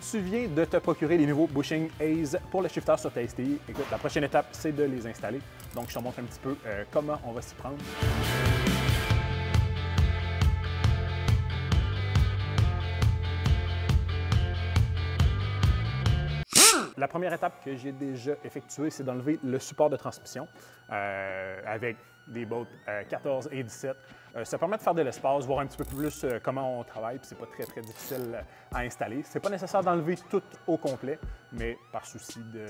tu viens de te procurer les nouveaux bushings Hayes pour le shifter sur ta STI. Écoute, la prochaine étape, c'est de les installer. Donc, je te montre un petit peu comment on va s'y prendre. La première étape que j'ai déjà effectuée, c'est d'enlever le support de transmission avec des bottes 14 et 17. Ça permet de faire de l'espace, voir un petit peu plus comment on travaille, puis c'est pas très difficile à installer. C'est pas nécessaire d'enlever tout au complet, mais par souci de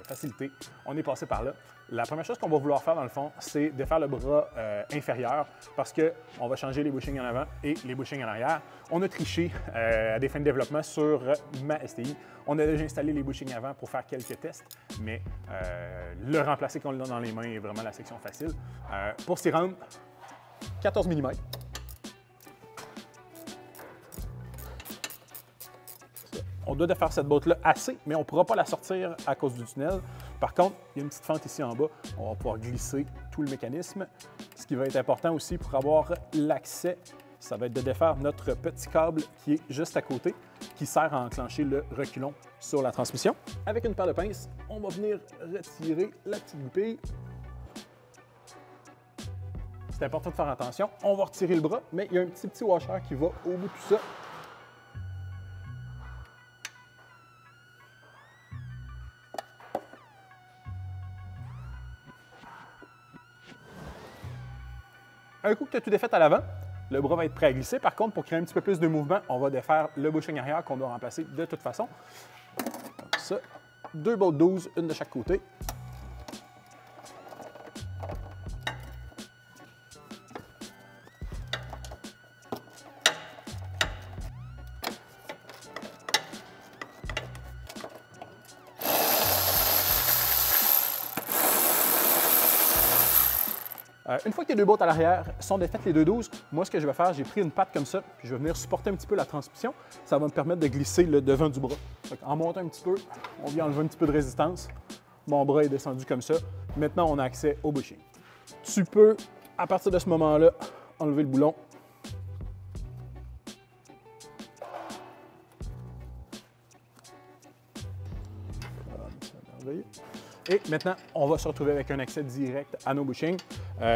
facilité, on est passé par là. La première chose qu'on va vouloir faire dans le fond, c'est de faire le bras inférieur parce qu'on va changer les bushings en avant et les bushings en arrière. On a triché à des fins de développement sur ma STI. On a déjà installé les bushings avant pour faire quelques tests, mais le remplacer quand on l'a dans les mains est vraiment la section facile. Pour s'y rendre, 14 mm. On doit de faire cette botte-là assez, mais on ne pourra pas la sortir à cause du tunnel. Par contre, il y a une petite fente ici en bas. On va pouvoir glisser tout le mécanisme. Ce qui va être important aussi pour avoir l'accès, ça va être de défaire notre petit câble qui est juste à côté, qui sert à enclencher le reculon sur la transmission. Avec une paire de pinces, on va venir retirer la petite goupille. C'est important de faire attention. On va retirer le bras, mais il y a un petit washer qui va au bout de tout ça. Un coup que tu as tout défait à l'avant, le bras va être prêt à glisser. Par contre, pour créer un petit peu plus de mouvement, on va défaire le bushing arrière qu'on doit remplacer de toute façon. Comme ça, 2 bottes 12, une de chaque côté. Une fois que les 2 bottes à l'arrière sont défaites, les 2/12, moi, ce que je vais faire, j'ai pris une patte comme ça, puis je vais venir supporter un petit peu la transmission. Ça va me permettre de glisser le devant du bras. En montant un petit peu, on vient enlever un petit peu de résistance. Mon bras est descendu comme ça. Maintenant, on a accès au bushing. Tu peux, à partir de ce moment-là, enlever le boulon. Et maintenant, on va se retrouver avec un accès direct à nos bushings.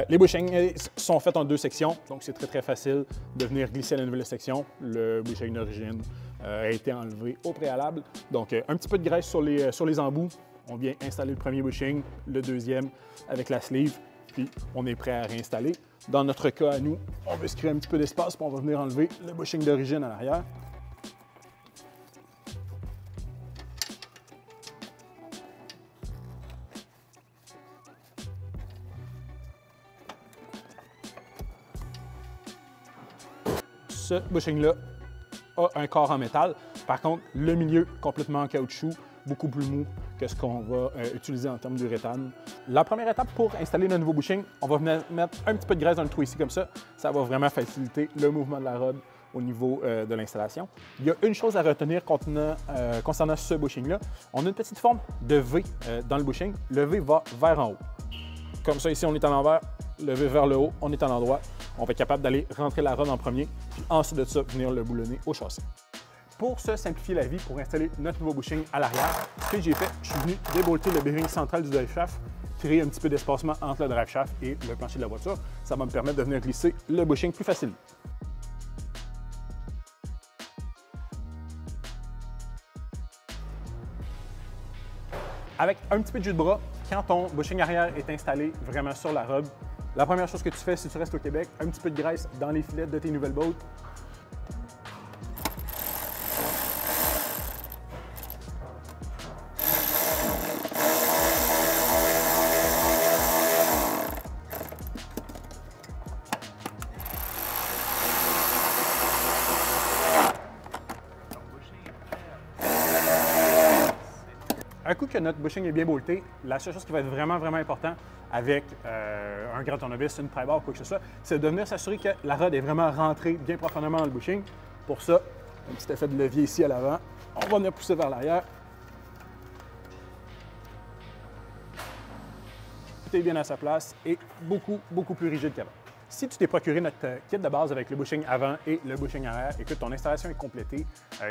Les bushings sont faits en 2 sections, donc c'est très facile de venir glisser à la nouvelle section. Le bushing d'origine a été enlevé au préalable. Donc, un petit peu de graisse sur les embouts. On vient installer le premier bushing, le deuxième avec la sleeve, puis on est prêt à réinstaller. Dans notre cas à nous, on veut se créer un petit peu d'espace, puis on va venir enlever le bushing d'origine à l'arrière. Ce bushing-là a un corps en métal. Par contre, le milieu complètement en caoutchouc, beaucoup plus mou que ce qu'on va utiliser en termes d'uréthane. La première étape pour installer le nouveau bushing, on va venir mettre un petit peu de graisse dans le trou ici comme ça. Ça va vraiment faciliter le mouvement de la rod au niveau de l'installation. Il y a une chose à retenir concernant ce bushing-là. On a une petite forme de V dans le bushing. Le V va vers en haut. Comme ça, ici, on est à l'envers. Le V vers le haut, on est à l'endroit. On va être capable d'aller rentrer la rod en premier, puis ensuite de ça, venir le boulonner au châssis. Pour se simplifier la vie, pour installer notre nouveau bushing à l'arrière, ce que j'ai fait, je suis venu débolter le bearing central du drive shaft, créer un petit peu d'espacement entre le drive shaft et le plancher de la voiture. Ça va me permettre de venir glisser le bushing plus facilement. Avec un petit peu de jus de bras, quand ton bushing arrière est installé vraiment sur la rod, la première chose que tu fais si tu restes au Québec, un petit peu de graisse dans les filets de tes nouvelles bottes. Un coup que notre bushing est bien bolté, la seule chose qui va être vraiment important avec un grand tournevis, une pry bar ou quoi que ce soit, c'est de venir s'assurer que la rod est vraiment rentrée bien profondément dans le bushing. Pour ça, un petit effet de levier ici à l'avant. On va venir pousser vers l'arrière. Tout est bien à sa place et beaucoup plus rigide qu'avant. Si tu t'es procuré notre kit de base avec le bushing avant et le bushing arrière, écoute, ton installation est complétée.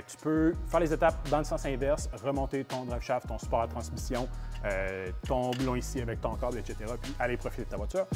Tu peux faire les étapes dans le sens inverse, remonter ton drive shaft, ton support à transmission, ton boulon ici avec ton câble, etc. Puis aller profiter de ta voiture.